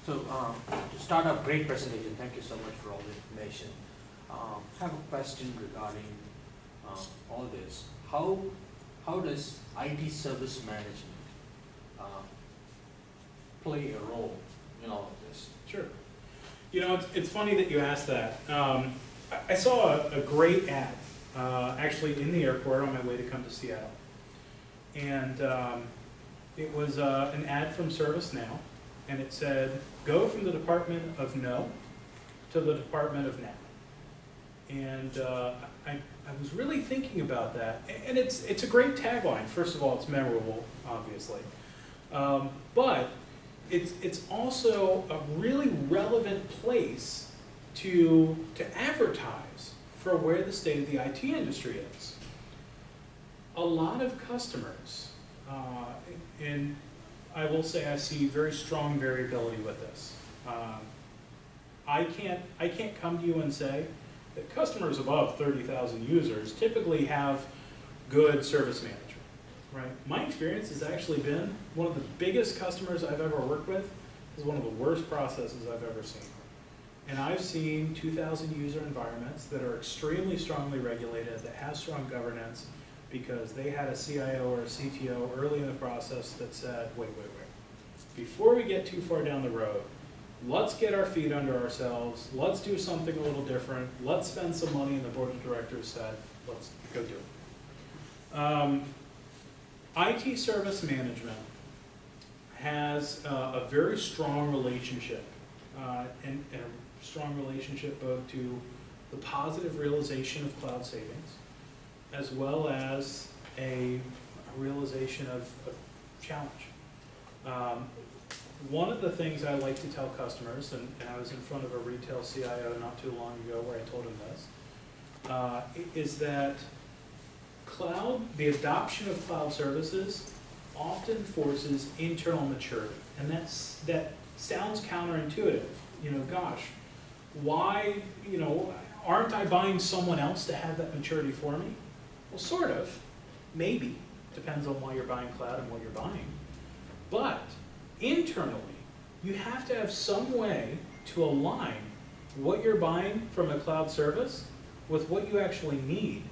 So to start a great presentation, thank you so much for all the information. I have a question regarding all this. How does IT service management play a role in all of this? Sure. You know, it's funny that you asked that. I saw a great ad, actually in the airport on my way to come to Seattle. And it was an ad from ServiceNow, and it said, go from the Department of No to the Department of Now. And I was really thinking about that. And it's a great tagline. First of all, it's memorable, obviously. But it's also a really relevant place to advertise for where the state of the IT industry is. A lot of customers, and I will say I see very strong variability with this. I can't come to you and say that customers above 30,000 users typically have good service management. Right. My experience has actually been one of the biggest customers I've ever worked with is one of the worst processes I've ever seen. And I've seen 2,000 user environments that are extremely strongly regulated, that have strong governance, because they had a CIO or a CTO early in the process that said, wait. Before we get too far down the road, let's get our feet under ourselves, let's do something a little different, let's spend some money, and the board of directors said, let's go do it. IT service management has a very strong relationship, and a strong relationship both to the positive realization of cloud savings, as well as a realization of challenge. One of the things I like to tell customers, and I was in front of a retail CIO not too long ago where I told him this, is that the adoption of cloud services often forces internal maturity. And that sounds counterintuitive. You know, gosh, why, aren't I buying someone else to have that maturity for me? Well, sort of, maybe. Depends on why you're buying cloud and what you're buying. But internally, you have to have some way to align what you're buying from a cloud service with what you actually need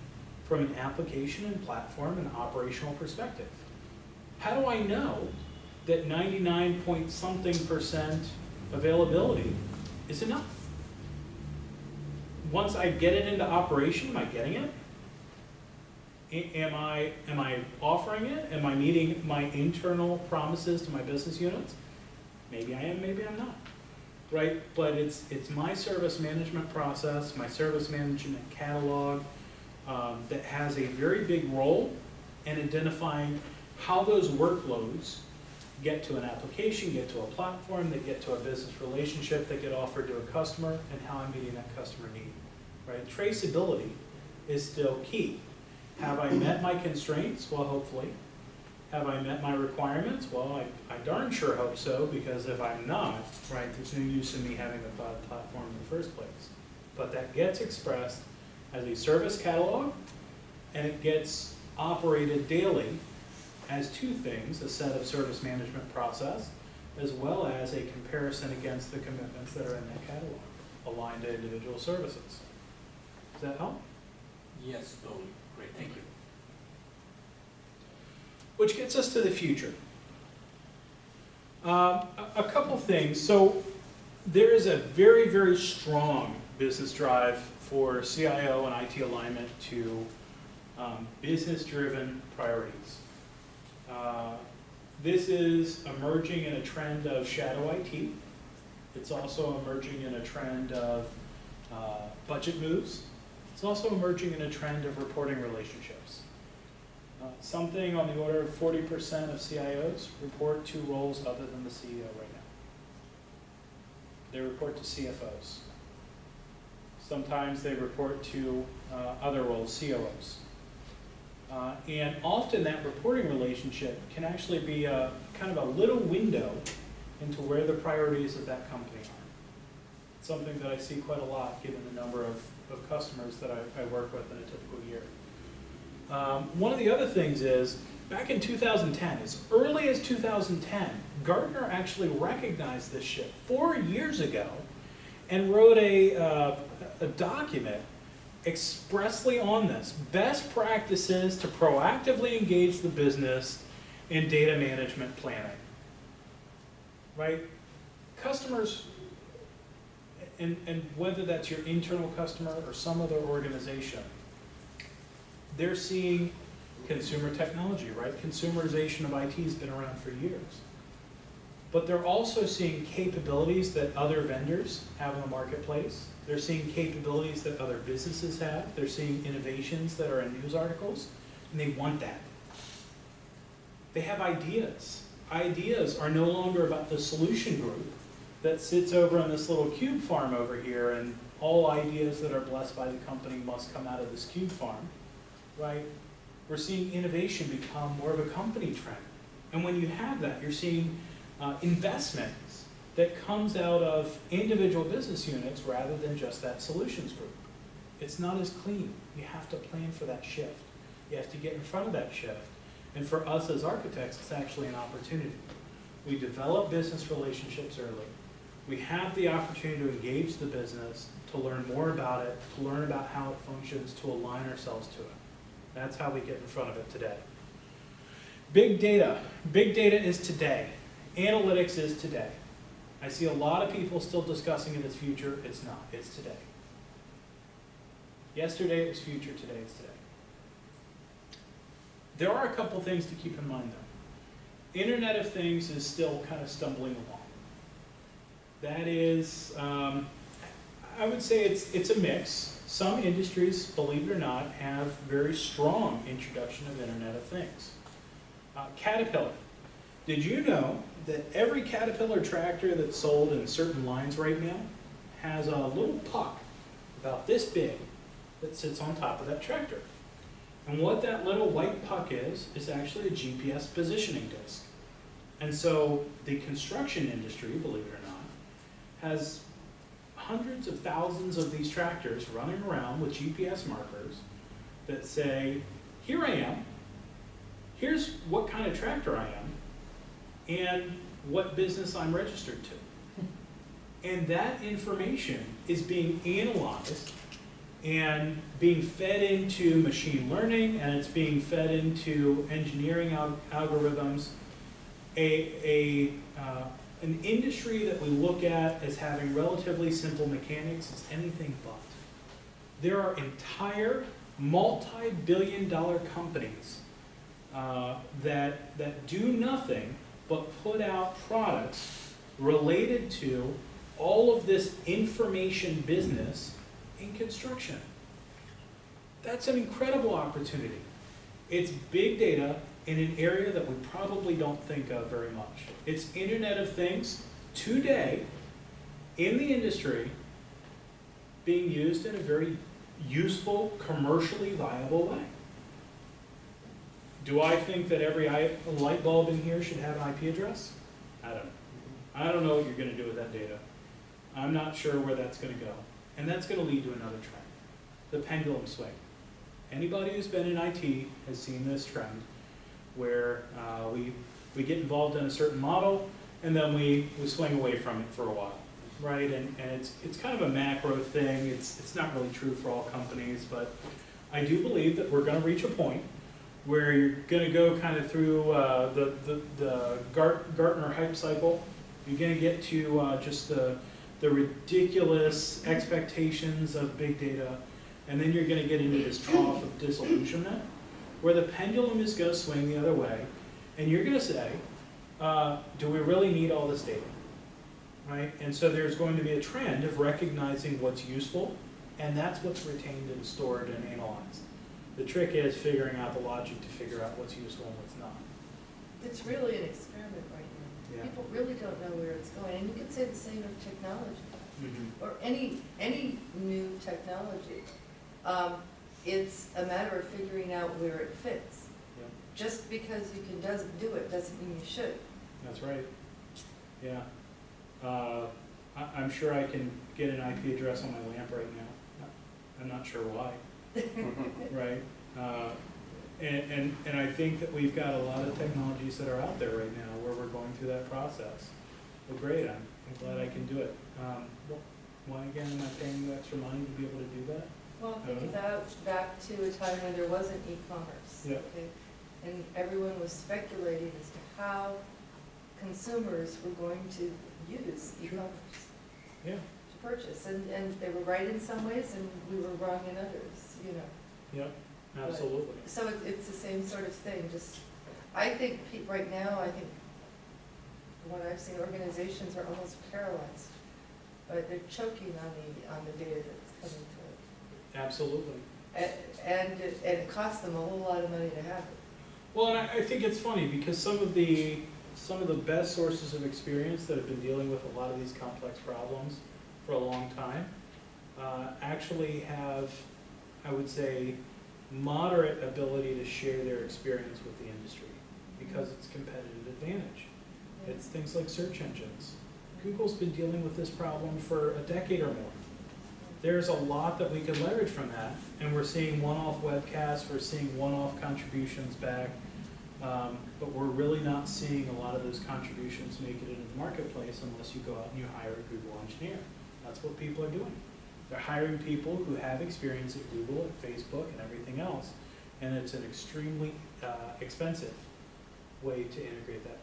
from an application and platform and operational perspective. How do I know that 99-point-something% availability is enough? Once I get it into operation, am I getting it? Am I offering it? Am I meeting my internal promises to my business units? Maybe I am, maybe I'm not. Right? But it's my service management process, my service management catalog, that has a very big role in identifying how those workloads get to an application, get to a platform, that get to a business relationship, that get offered to a customer, and how I'm meeting that customer need. Right? Traceability is still key. Have I met my constraints? Well, hopefully. Have I met my requirements? Well, I darn sure hope so, because if I'm not, right, there's no use in me having the cloud platform in the first place. But that gets expressed as a service catalog, and it gets operated daily as two things: a set of service management process, as well as a comparison against the commitments that are in that catalog, aligned to individual services. Does that help? Yes, totally. Great, thank you. Which gets us to the future. A couple things. So there is a very, very strong business drive for CIO and IT alignment to business-driven priorities. This is emerging in a trend of shadow IT. It's also emerging in a trend of budget moves. It's also emerging in a trend of reporting relationships. Something on the order of 40% of CIOs report to roles other than the CEO right now. They report to CFOs. Sometimes they report to other roles, COOs. And often that reporting relationship can actually be a kind of a little window into where the priorities of that company are. It's something that I see quite a lot given the number of customers that I work with in a typical year. One of the other things is, back in 2010, as early as 2010, Gartner actually recognized this shift 4 years ago and wrote a document expressly on this. Best practices to proactively engage the business in data management planning. Right? Customers, and whether that's your internal customer or some other organization, they're seeing consumer technology, right? Consumerization of IT has been around for years. But they're also seeing capabilities that other vendors have in the marketplace. They're seeing capabilities that other businesses have. They're seeing innovations that are in news articles, and they want that. They have ideas. Ideas are no longer about the solution group that sits over in this little cube farm over here, and all ideas that are blessed by the company must come out of this cube farm, right? We're seeing innovation become more of a company trend. And when you have that, you're seeing investments that comes out of individual business units rather than just that solutions group. It's not as clean. You have to plan for that shift. You have to get in front of that shift. And for us as architects, it's actually an opportunity. We develop business relationships early. We have the opportunity to engage the business, to learn more about it, to learn about how it functions, to align ourselves to it. That's how we get in front of it today. Big data. Big data is today. Analytics is today. I see a lot of people still discussing it as future. It's not. It's today. Yesterday it was future. Today it's today. There are a couple things to keep in mind though. Internet of Things is still kind of stumbling along. That is, I would say it's a mix. Some industries, believe it or not, have very strong introduction of Internet of Things. Caterpillar. Did you know that every Caterpillar tractor that's sold in certain lines right now has a little puck about this big that sits on top of that tractor? And what that little white puck is actually a GPS positioning disc. And so the construction industry, believe it or not, has hundreds of thousands of these tractors running around with GPS markers that say, here I am, here's what kind of tractor I am, and what business I'm registered to. And that information is being analyzed and being fed into machine learning, and it's being fed into engineering algorithms. An industry that we look at as having relatively simple mechanics is anything but. There are entire multi-billion-dollar companies that do nothing but put out products related to all of this information business in construction. That's an incredible opportunity. It's big data in an area that we probably don't think of very much. It's Internet of Things today in the industry being used in a very useful, commercially viable way. Do I think that every light bulb in here should have an IP address? I don't know. I don't know what you're going to do with that data. I'm not sure where that's going to go. And that's going to lead to another trend, the pendulum swing. Anybody who's been in IT has seen this trend where we get involved in a certain model and then we swing away from it for a while, right? And it's kind of a macro thing. It's not really true for all companies, but I do believe that we're going to reach a point where you're going to go kind of through the Gartner hype cycle. You're going to get to just the ridiculous expectations of big data, and then you're going to get into this trough of disillusionment, where the pendulum is going to swing the other way, and you're going to say, do we really need all this data? Right? And so there's going to be a trend of recognizing what's useful, and that's what's retained and stored and analyzed. The trick is figuring out the logic to figure out what's useful and what's not. It's really an experiment right now. Yeah. People really don't know where it's going, and you can say the same of technology, Mm-hmm. or any new technology. it's a matter of figuring out where it fits. Yep. Just because you can do it doesn't mean you should. That's right. Yeah. I'm sure I can get an IP address on my lamp right now. I'm not sure why. Right? And I think that we've got a lot of technologies that are out there right now where we're going through that process. Well, great. I'm glad I can do it. Why again am I paying you extra money to be able to do that? Well, think about back to a time when there wasn't e-commerce. Yeah. Okay? And everyone was speculating as to how consumers were going to use e-commerce Yeah. to purchase. And they were right in some ways and we were wrong in others, you know. Yep. Absolutely. So it's the same sort of thing, just, I think right now, I think what I've seen, organizations are almost paralyzed, but they're choking on the data that's coming through. Absolutely. And it costs them a whole lot of money to have it. Well, and I think it's funny because some of the best sources of experience that have been dealing with a lot of these complex problems for a long time actually have, I would say, moderate ability to share their experience with the industry because it's competitive advantage. Yeah. It's things like search engines. Google's been dealing with this problem for a decade or more. There's a lot that we can leverage from that, and we're seeing one-off webcasts, we're seeing one-off contributions back, but we're really not seeing a lot of those contributions make it into the marketplace unless you go out and you hire a Google engineer. That's what people are doing. They're hiring people who have experience at Google, at Facebook, and everything else, and it's an extremely expensive way to integrate that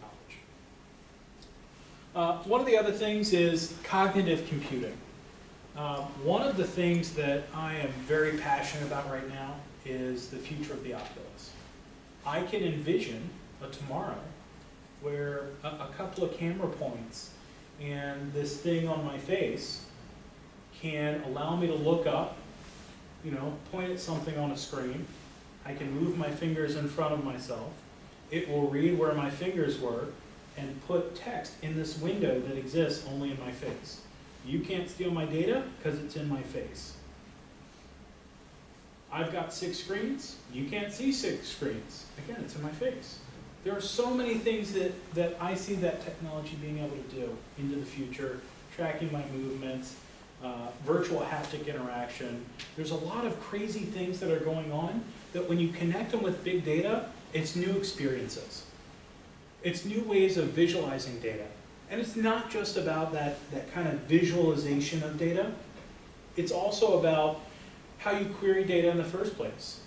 knowledge. One of the other things is cognitive computing. One of the things that I am very passionate about right now is the future of the Oculus. I can envision a tomorrow where a couple of camera points and this thing on my face can allow me to look up, point at something on a screen. I can move my fingers in front of myself. It will read where my fingers were and put text in this window that exists only in my face. You can't steal my data because it's in my face. I've got 6 screens. You can't see 6 screens. Again, it's in my face. There are so many things that I see that technology being able to do into the future, tracking my movements, virtual haptic interaction. There's a lot of crazy things that are going on that when you connect them with big data, it's new experiences. It's new ways of visualizing data. And it's not just about that kind of visualization of data. It's also about how you query data in the first place.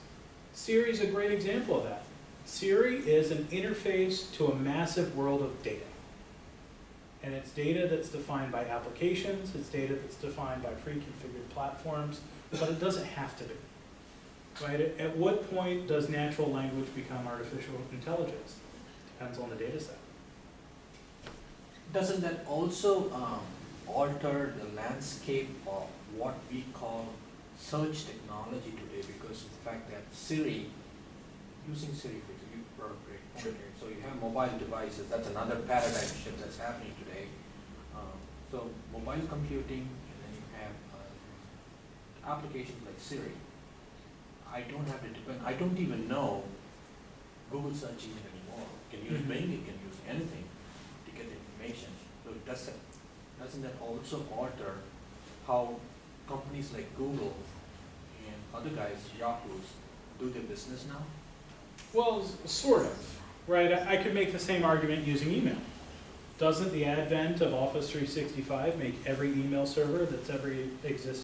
Siri is a great example of that. Siri is an interface to a massive world of data. And it's data that's defined by applications, it's data that's defined by pre-configured platforms, but it doesn't have to be. Right? At what point does natural language become artificial intelligence? Depends on the data set. Doesn't that also alter the landscape of what we call search technology today, because of the fact that Siri, using Siri, you brought up a great point here. So you have mobile devices, that's another paradigm shift that's happening today. So mobile computing, and then you have applications like Siri. I don't have to depend, I don't even know Google search engine anymore. Can use Bing, it can use anything to get information. So doesn't that also alter how companies like Google and other guys, Yahoo's, do their business now? Well, sort of, right? I could make the same argument using email. Doesn't the advent of Office 365 make every email server that's ever existed